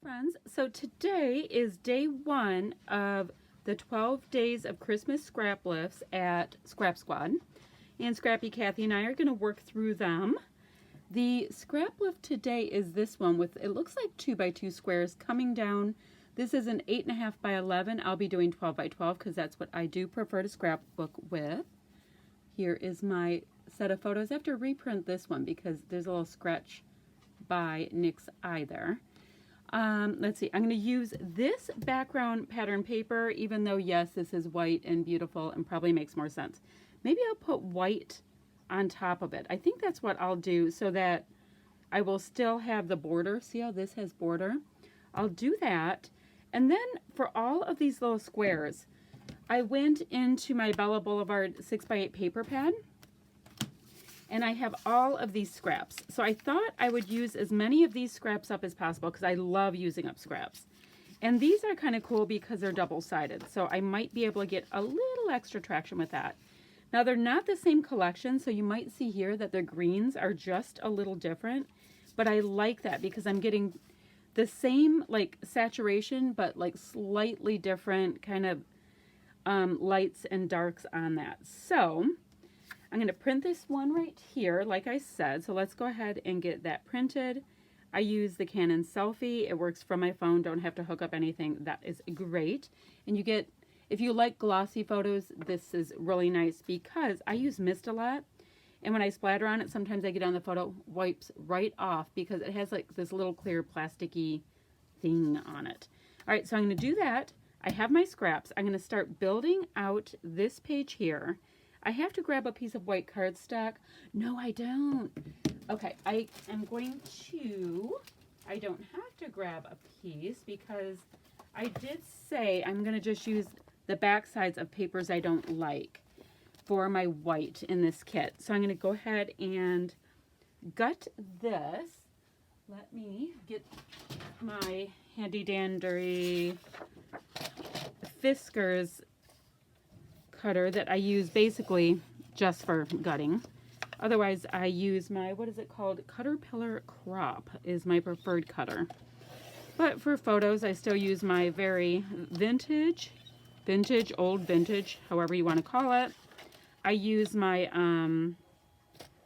Friends, so today is day one of the 12 days of Christmas Scraplifts at Scrap Squad, and Scrappy Kathy and I are going to work through them. The Scraplift today is this one with, it looks like 2x2 squares coming down. This is an 8.5 by 11. I'll be doing 12 by 12 because that's what I do prefer to scrapbook with. Here is my set of photos. I have to reprint this one because there's a little scratch by Nick's eye there. Let's see, I'm going to use this background pattern paper, even though, yes, this is white and beautiful and probably makes more sense. Maybe I'll put white on top of it. I think that's what I'll do so that I will still have the border. See how this has border? I'll do that. And then for all of these little squares, I went into my Bella Boulevard 6x8 paper pad. And I have all of these scraps. So I thought I would use as many of these scraps up as possible because I love using up scraps. And these are kind of cool because they're double-sided. So I might be able to get a little extra traction with that. Now they're not the same collection, so you might see here that the greens are just a little different. But I like that because I'm getting the same like saturation, but like slightly different kind of lights and darks on that. So I'm going to print this one right here, like I said. So let's go ahead and get that printed. I use the Canon Selfie. It works from my phone. Don't have to hook up anything. That is great. And you get, if you like glossy photos, this is really nice because I use mist a lot. And when I splatter on it, sometimes I get on the photo, wipes right off because it has like this little clear plasticky thing on it. All right, so I'm going to do that. I have my scraps. I'm going to start building out this page here. I have to grab a piece of white cardstock. No, I don't. Okay, I am going to, I don't have to grab a piece because I did say I'm going to just use the back sides of papers I don't like for my white in this kit. So I'm going to go ahead and gut this. Let me get my handy dandy Fiskars cutter that I use basically just for gutting. Otherwise I use my, what is it called? Caterpillar Crop is my preferred cutter. But for photos I still use my very vintage, old vintage, however you want to call it. I use my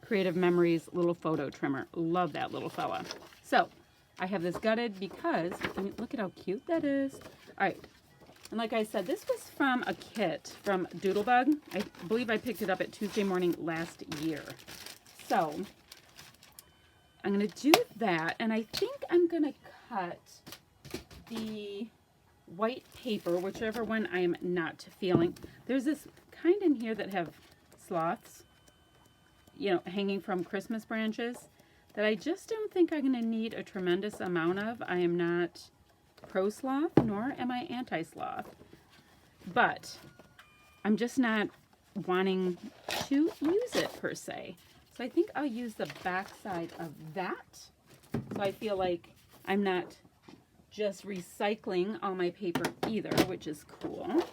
Creative Memories little photo trimmer. Love that little fella. So I have this gutted because, I mean, look at how cute that is. All right. And like I said, this was from a kit from Doodlebug. I believe I picked it up at Tuesday morning last year. So I'm going to do that. And I think I'm going to cut the white paper, whichever one I am not feeling. There's this kind in here that have sloths, you know, hanging from Christmas branches that I just don't think I'm going to need a tremendous amount of. I am not pro-sloth, nor am I anti-sloth. But I'm just not wanting to use it per se. So I think I'll use the back side of that. So I feel like I'm not just recycling all my paper either, which is cool.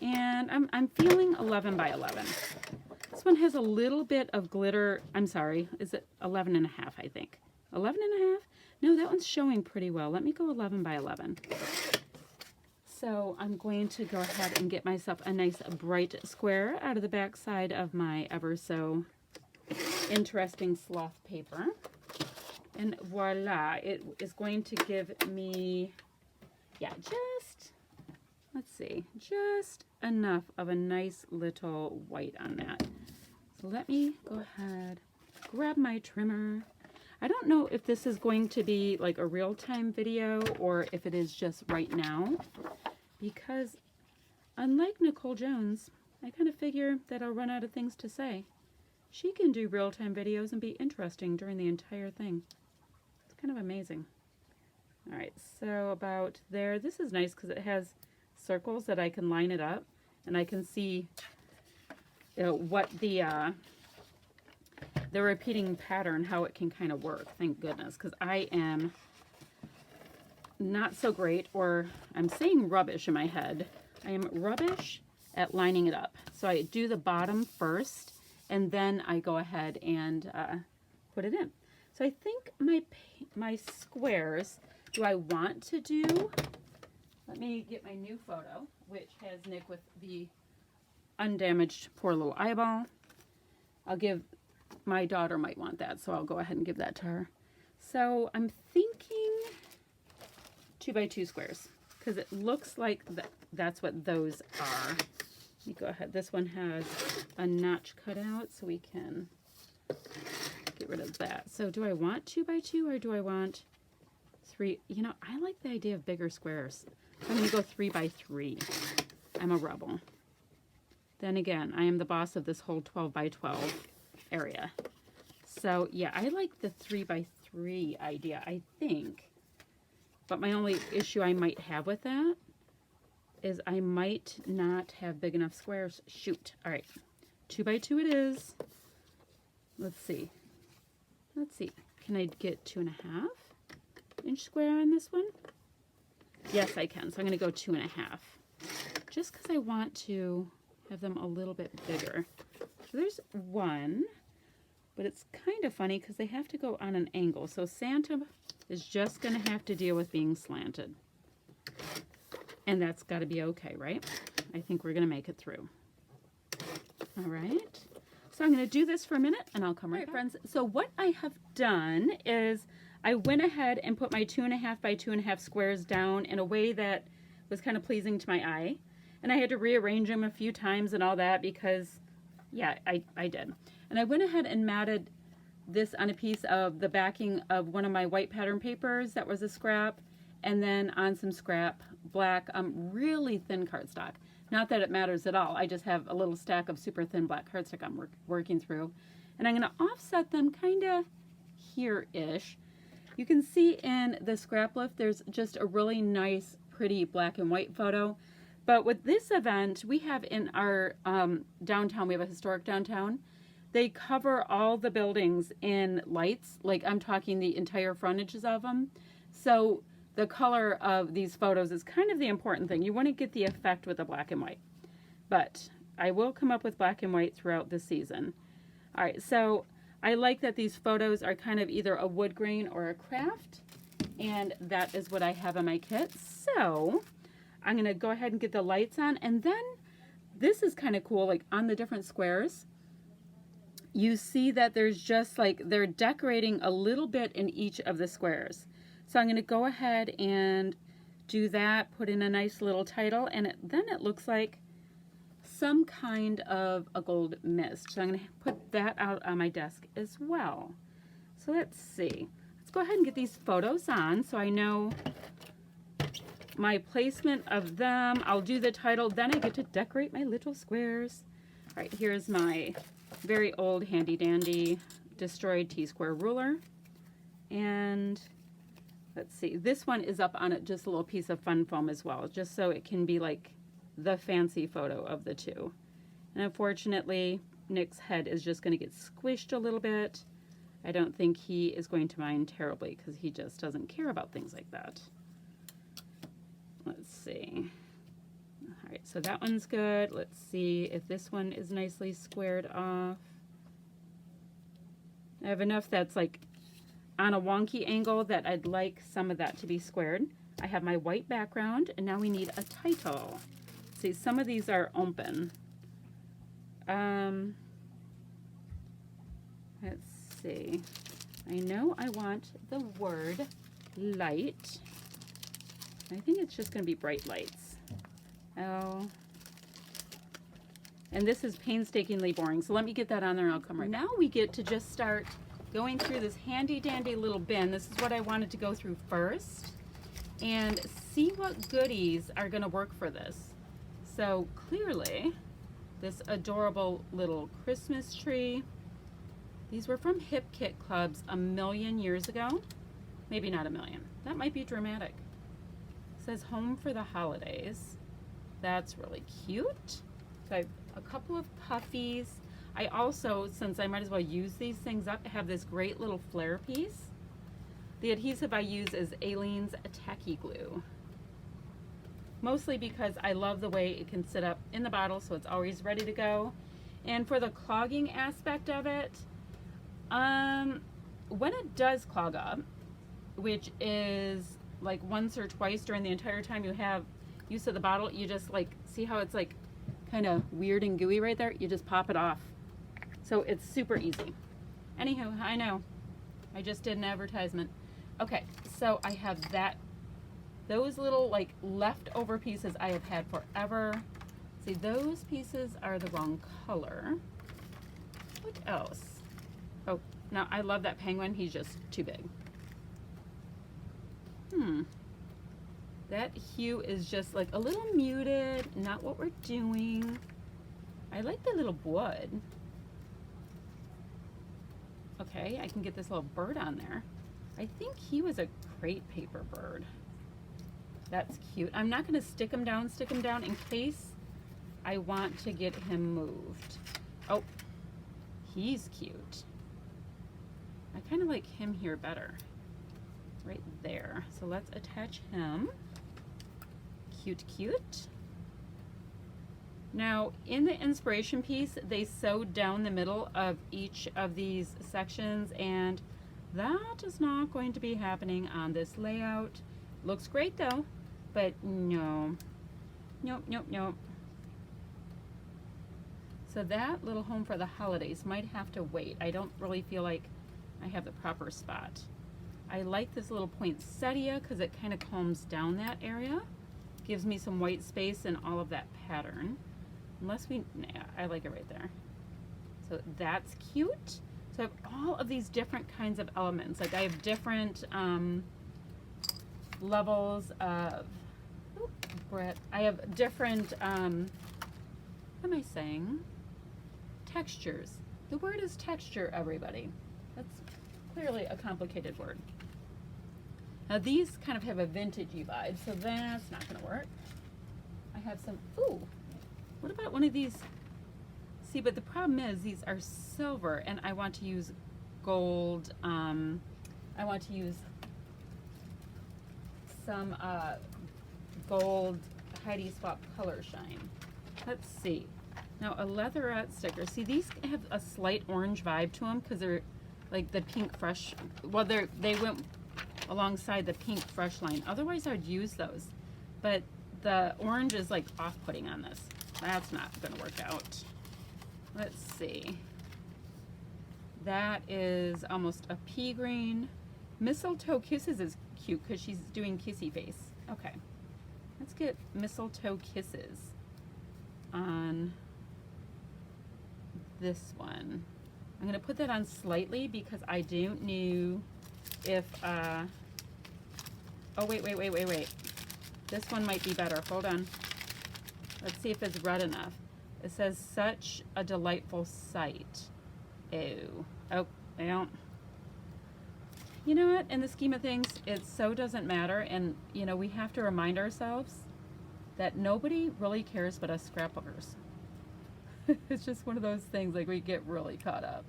And I'm feeling 11 by 11. This one has a little bit of glitter. I'm sorry, is it 11 and a half, I think. 11 and a half? No, that one's showing pretty well. Let me go 11 by 11. So I'm going to go ahead and get myself a nice bright square out of the back side of my ever so interesting sloth paper. And voila, it is going to give me, yeah, just, let's see, just enough of a nice little white on that. So let me go ahead, grab my trimmer. I don't know if this is going to be like a real-time video or if it is just right now, because unlike Nicole Jones, I kind of figure that I'll run out of things to say. She can do real-time videos and be interesting during the entire thing. It's kind of amazing. All right, so about there. This is nice because it has circles that I can line it up and I can see what the repeating pattern, how it can kind of work. Thank goodness, because I am not so great, or I'm saying rubbish in my head. I am rubbish at lining it up. So I do the bottom first, and then I go ahead and put it in. So I think my squares do I want to do? Let me get my new photo, which has Nick with the undamaged poor little eyeball. I'll give, my daughter might want that, so I'll go ahead and give that to her. So I'm thinking 2x2 squares, because it looks like that's what those are. Let me go ahead. This one has a notch cut out, so we can get rid of that. So do I want 2x2 or do I want 3? You know, I like the idea of bigger squares. I'm going to go 3x3. I'm a rebel. Then again, I am the boss of this whole 12x12 area. So yeah, I like the 3x3 idea, I think. But my only issue I might have with that is I might not have big enough squares. Shoot. All right. 2x2 it is. Let's see. Let's see. Can I get 2.5 inch square on this one? Yes, I can. So I'm going to go 2.5. Just because I want to have them a little bit bigger. So there's one, but it's kind of funny because they have to go on an angle. So Santa is just going to have to deal with being slanted. And that's got to be okay, right? I think we're going to make it through. All right. So I'm going to do this for a minute and I'll come right back. Friends. So what I have done is I went ahead and put my 2.5 by 2.5 squares down in a way that was kind of pleasing to my eye. And I had to rearrange them a few times and all that because, yeah, I did. And I went ahead and matted this on a piece of the backing of one of my white pattern papers that was a scrap, and then on some scrap black, really thin cardstock. Not that it matters at all. I just have a little stack of super thin black cardstock I'm working through. And I'm going to offset them kind of here-ish. You can see in the Scraplift, there's just a really nice, pretty black and white photo. But with this event, we have in our downtown, we have a historic downtown. They cover all the buildings in lights, like I'm talking the entire frontages of them. So the color of these photos is kind of the important thing. You want to get the effect with the black and white. But I will come up with black and white throughout the season. All right, so I like that these photos are kind of either a wood grain or a craft. And that is what I have in my kit. So I'm going to go ahead and get the lights on. And then this is kind of cool, like on the different squares. You see that there's just like, they're decorating a little bit in each of the squares. So I'm going to go ahead and do that, put in a nice little title, and then it looks like some kind of a gold mist. So I'm going to put that out on my desk as well. So let's see. Let's go ahead and get these photos on so I know my placement of them. I'll do the title, then I get to decorate my little squares. All right, here's my very old handy dandy destroyed T-square ruler. And let's see, this one is up on it, just a little piece of fun foam as well, just so it can be like the fancy photo of the two. And unfortunately, Nick's head is just going to get squished a little bit. I don't think he is going to mind terribly because he just doesn't care about things like that. Let's see. All right, so that one's good. Let's see if this one is nicely squared off. I have enough that's like on a wonky angle that I'd like some of that to be squared. I have my white background, and now we need a title. See, some of these are open. Let's see. I know I want the word light. I think it's just going to be bright lights. Oh. And this is painstakingly boring, so let me get that on there and I'll come right back. Now we get to just start going through this handy dandy little bin. This is what I wanted to go through first and see what goodies are going to work for this. So clearly, this adorable little Christmas tree. These were from Hip Kit Clubs a million years ago. Maybe not a million. That might be dramatic. It says home for the holidays. That's really cute. So I have a couple of puffies. I also, since I might as well use these things up, have this great little flare piece. The adhesive I use is Aleene's Tacky Glue. Mostly because I love the way it can sit up in the bottle so it's always ready to go. And for the clogging aspect of it, when it does clog up, which is like once or twice during the entire time you have use of the bottle, you just like, see how it's like kind of weird and gooey right there? You just pop it off. So it's super easy. Anywho, I know. I just did an advertisement. Okay, so I have that. Those little like leftover pieces I have had forever. See, those pieces are the wrong color. What else? Oh, now I love that penguin. He's just too big. That hue is just like a little muted, not what we're doing. I like the little wood. Okay, I can get this little bird on there. I think he was a crate paper bird. That's cute. I'm not going to stick him down in case I want to get him moved. Oh, he's cute. I kind of like him here better. Right there. So let's attach him. Cute, cute. Now, in the inspiration piece, they sewed down the middle of each of these sections, and that is not going to be happening on this layout. Looks great though, but no. Nope, nope, nope. So that little home for the holidays might have to wait. I don't really feel like I have the proper spot. I like this little poinsettia because it kind of calms down that area. Gives me some white space in all of that pattern. Unless we, nah, I like it right there. So that's cute. So I have all of these different kinds of elements. Like I have different levels of, I have different, what am I saying? Textures. The word is texture, everybody. That's clearly a complicated word. Now these kind of have a vintagey vibe, so that's not gonna work. I have some, ooh, what about one of these? See, but the problem is these are silver and I want to use gold. I want to use some gold Heidi Swap Color Shine. Let's see. Now a leatherette sticker. See, these have a slight orange vibe to them because they're like the pink fresh. Well, they went alongside the pink fresh line. Otherwise, I'd use those. But the orange is like off-putting on this. That's not going to work out. Let's see. That is almost a pea green. Mistletoe Kisses is cute because she's doing kissy face. Okay. Let's get Mistletoe Kisses on this one. I'm going to put that on slightly because I don't know if, oh, wait. This one might be better. Hold on. Let's see if it's red enough. It says, such a delightful sight. Ew. Oh, well. You know what? In the scheme of things, it so doesn't matter. And, you know, we have to remind ourselves that nobody really cares but us scrapbookers. It's just one of those things, like, we get really caught up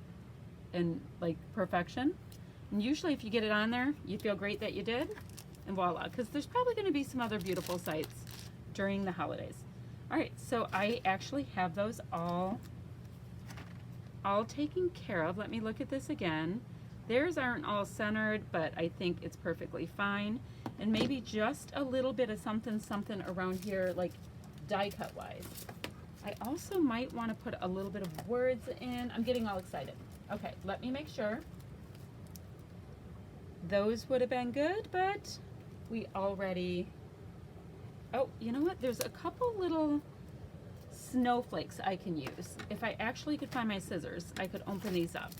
in, like, perfection. And usually if you get it on there, you feel great that you did. And voila. Because there's probably going to be some other beautiful sights during the holidays. All right, so I actually have those all taken care of. Let me look at this again. Theirs aren't all centered, but I think it's perfectly fine. And maybe just a little bit of something around here, like die cut wise. I also might want to put a little bit of words in. I'm getting all excited. Okay, let me make sure. Those would have been good, but we already... Oh, you know what? There's a couple little snowflakes I can use. If I actually could find my scissors, I could open these up.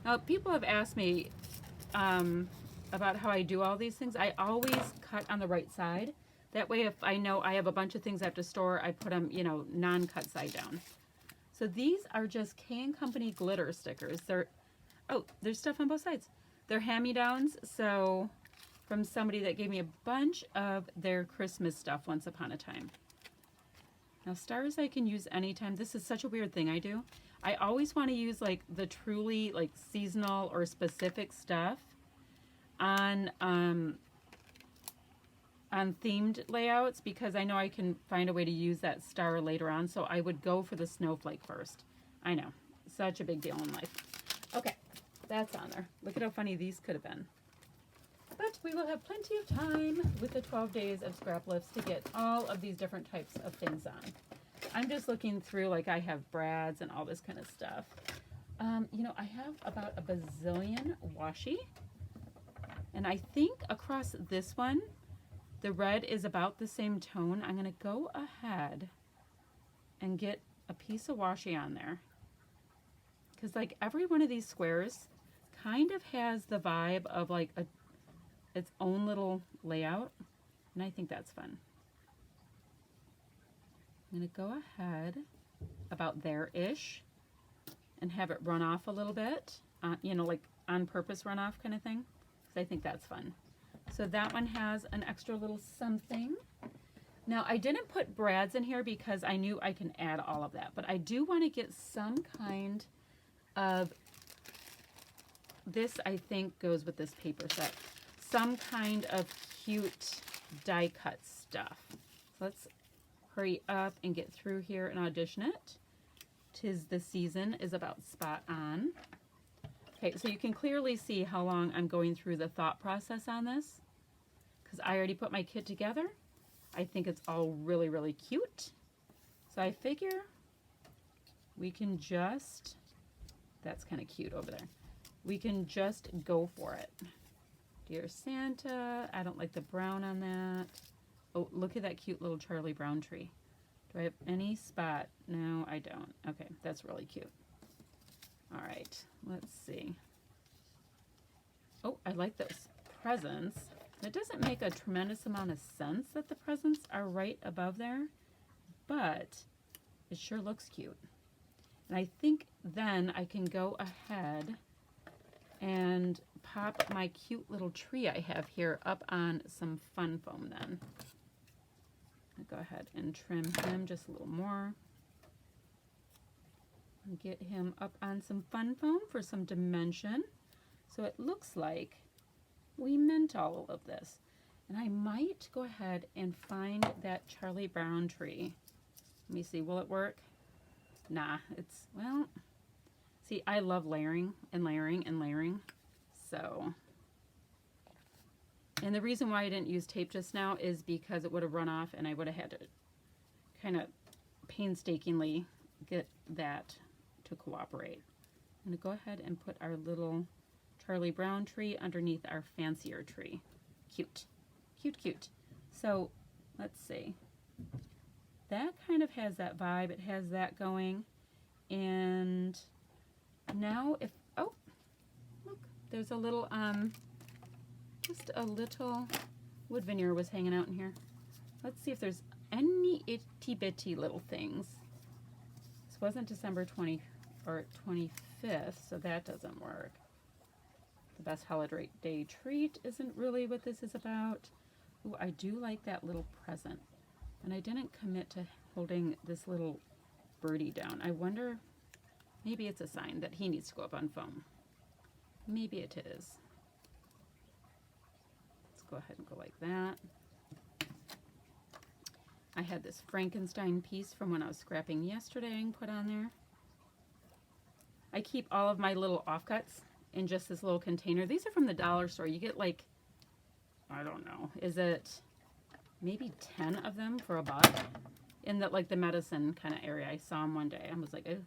Now, people have asked me about how I do all these things. I always cut on the right side. That way, if I know I have a bunch of things I have to store, I put them, you know, non-cut side down. So these are just K & Company glitter stickers. They're, oh, there's stuff on both sides. They're hand-me-downs, so from somebody that gave me a bunch of their Christmas stuff once upon a time. Now, stars I can use anytime. This is such a weird thing I do. I always want to use like the truly like seasonal or specific stuff on themed layouts because I know I can find a way to use that star later on. So I would go for the snowflake first. I know, such a big deal in life. Okay, that's on there. Look at how funny these could have been. But we will have plenty of time with the 12 days of Scraplifts to get all of these different types of things on. I'm just looking through, like I have brads and all this kind of stuff. You know, I have about a bazillion washi. And I think across this one, the red is about the same tone. I'm going to go ahead and get a piece of washi on there. Because like every one of these squares kind of has the vibe of like its own little layout. And I think that's fun. I'm going to go ahead about there-ish and have it run off a little bit. You know, like on purpose run off kind of thing. Because I think that's fun. So that one has an extra little something. Now I didn't put brads in here because I knew I can add all of that. But I do want to get some kind of, this I think goes with this paper set. Some kind of cute die cut stuff. So let's hurry up and get through here and audition it. 'Tis the season is about spot on. Okay, so you can clearly see how long I'm going through the thought process on this, because I already put my kit together. I think it's all really, really cute. So I figure we can just, that's kind of cute over there. We can just go for it. Dear Santa, I don't like the brown on that. Oh, look at that cute little Charlie Brown tree. Do I have any spot? No, I don't. Okay, that's really cute. All right, let's see. Oh, I like those presents. It doesn't make a tremendous amount of sense that the presents are right above there, but it sure looks cute. And I think then I can go ahead and pop my cute little tree I have here up on some fun foam then. I'll go ahead and trim him just a little more. And get him up on some fun foam for some dimension. So it looks like we meant all of this. And I might go ahead and find that Charlie Brown tree. Let me see, will it work? Nah, it's, well, see, I love layering and layering and layering. So, and the reason why I didn't use tape just now is because it would have run off and I would have had to kind of painstakingly get that to cooperate. I'm going to go ahead and put our little Charlie Brown tree underneath our fancier tree. Cute. Cute, cute. So, let's see. That kind of has that vibe. It has that going. And now if, oh, look, there's a little, just a little wood veneer was hanging out in here. Let's see if there's any itty bitty little things. This wasn't December 20 or 25th, so that doesn't work. The best holiday day treat isn't really what this is about. Ooh, I do like that little present. And I didn't commit to holding this little birdie down. I wonder, maybe it's a sign that he needs to go up on foam. Maybe it is. Let's go ahead and go like that. I had this Frankenstein piece from when I was scrapping yesterday and put on there. I keep all of my little offcuts in just this little container. These are from the dollar store. You get like, I don't know, is it maybe 10 of them for $1 in the, like the medicine kind of area. I saw them one day. I was like, oh,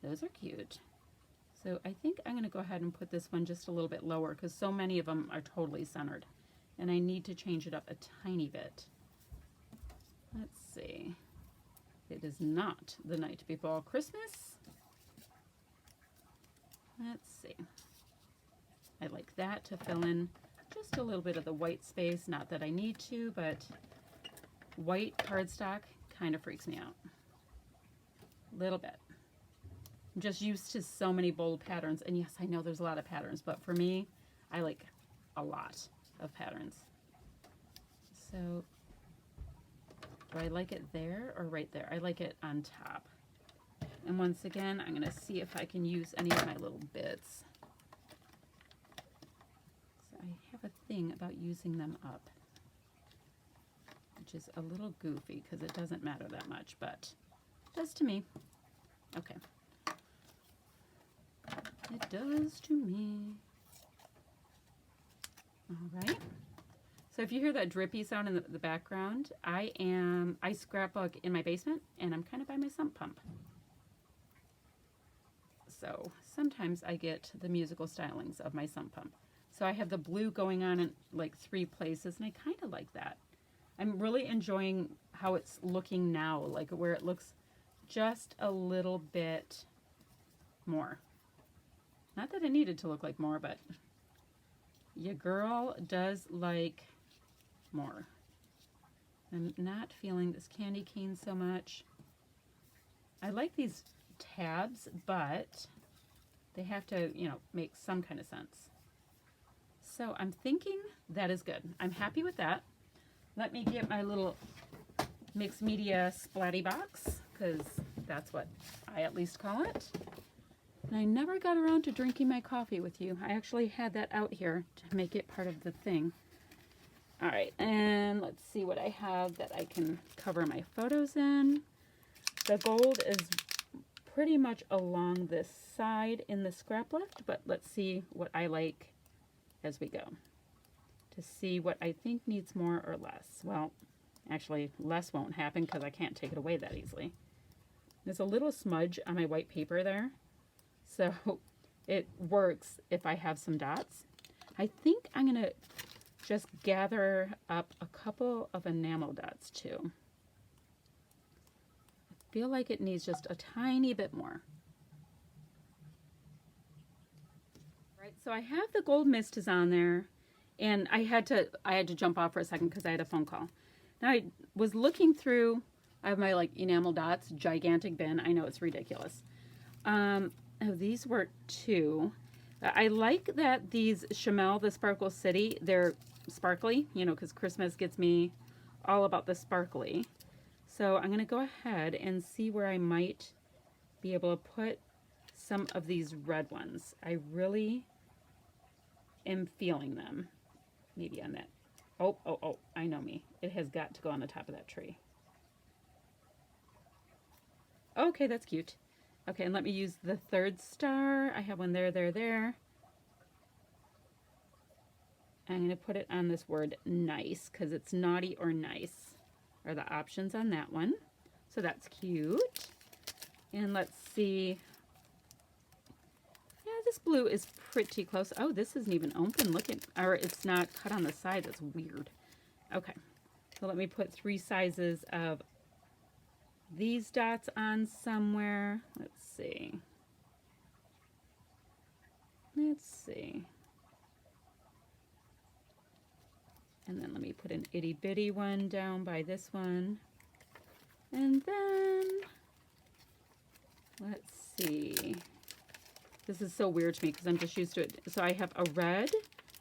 those are cute. So I think I'm going to go ahead and put this one just a little bit lower because so many of them are totally centered. And I need to change it up a tiny bit. Let's see. It is not the night before Christmas. Let's see. I like that to fill in just a little bit of the white space. Not that I need to, but white cardstock kind of freaks me out. A little bit. I'm just used to so many bold patterns. And yes, I know there's a lot of patterns, but for me, I like a lot of patterns. So, do I like it there or right there? I like it on top. And once again, I'm going to see if I can use any of my little bits. So I have a thing about using them up, which is a little goofy because it doesn't matter that much, but it does to me. Okay. It does to me. All right. So if you hear that drippy sound in the background, I scrapbook in my basement, and I'm kind of by my sump pump. So sometimes I get the musical stylings of my sump pump. So I have the blue going on in like 3 places, and I kind of like that. I'm really enjoying how it's looking now, like where it looks just a little bit more. Not that it needed to look like more, but your girl does like more. I'm not feeling this candy cane so much. I like these tabs, but they have to, you know, make some kind of sense. So I'm thinking that is good. I'm happy with that. Let me get my little mixed media splatty box, because that's what I at least call it. And I never got around to drinking my coffee with you. I actually had that out here to make it part of the thing. All right, and let's see what I have that I can cover my photos in. The gold is pretty much along this side in the Scraplift, but let's see what I like as we go to see what I think needs more or less. Well, actually, less won't happen because I can't take it away that easily. There's a little smudge on my white paper there, so it works if I have some dots. I think I'm going to just gather up a couple of enamel dots too. I feel like it needs just a tiny bit more. Right, so I have the gold mist is on there, and I had to jump off for a second because I had a phone call. Now I was looking through. I have my like enamel dots, gigantic bin. I know it's ridiculous. Oh, these work too. I like that these Chamel, the Sparkle City, they're sparkly, you know, because Christmas gets me all about the sparkly. So I'm going to go ahead and see where I might be able to put some of these red ones. I really am feeling them. Maybe on that. Oh, I know me. It has got to go on the top of that tree. Okay, that's cute. Okay, and let me use the third star. I have one there. I'm going to put it on this word nice because it's naughty or nice are the options on that one. So that's cute. And let's see. Yeah, this blue is pretty close. Oh, this isn't even open. Look at, or it's not cut on the side. That's weird. Okay, so let me put 3 sizes of these dots on somewhere. Let's see. And then let me put an itty bitty one down by this one. And then, let's see. This is so weird to me because I'm just used to it. So I have a red,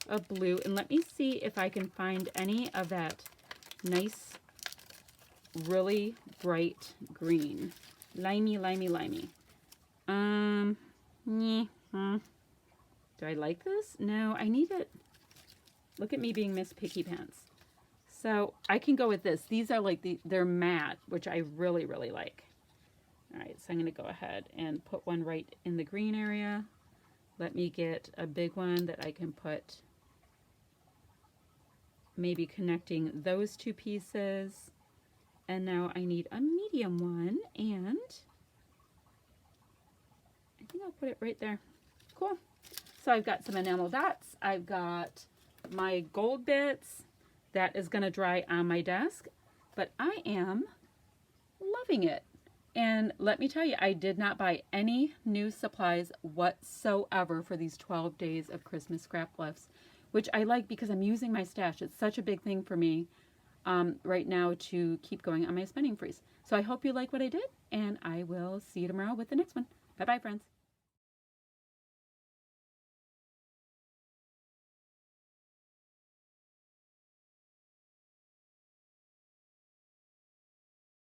a blue, and let me see if I can find any of that nice, really bright green. Limey. Do I like this? No, I need it. Look at me being Miss Picky Pants. So I can go with this. These are like, they're matte, which I really like. All right, so I'm going to go ahead and put one right in the green area. Let me get a big one that I can put, maybe connecting those 2 pieces. And now I need a medium one, and I think I'll put it right there. Cool. So I've got some enamel dots. I've got my gold bits. That is going to dry on my desk, but I am loving it. And let me tell you, I did not buy any new supplies whatsoever for these 12 days of Christmas Scraplifts, which I like because I'm using my stash. It's such a big thing for me right now to keep going on my spending freeze. So I hope you like what I did, and I will see you tomorrow with the next one. Bye-bye, friends.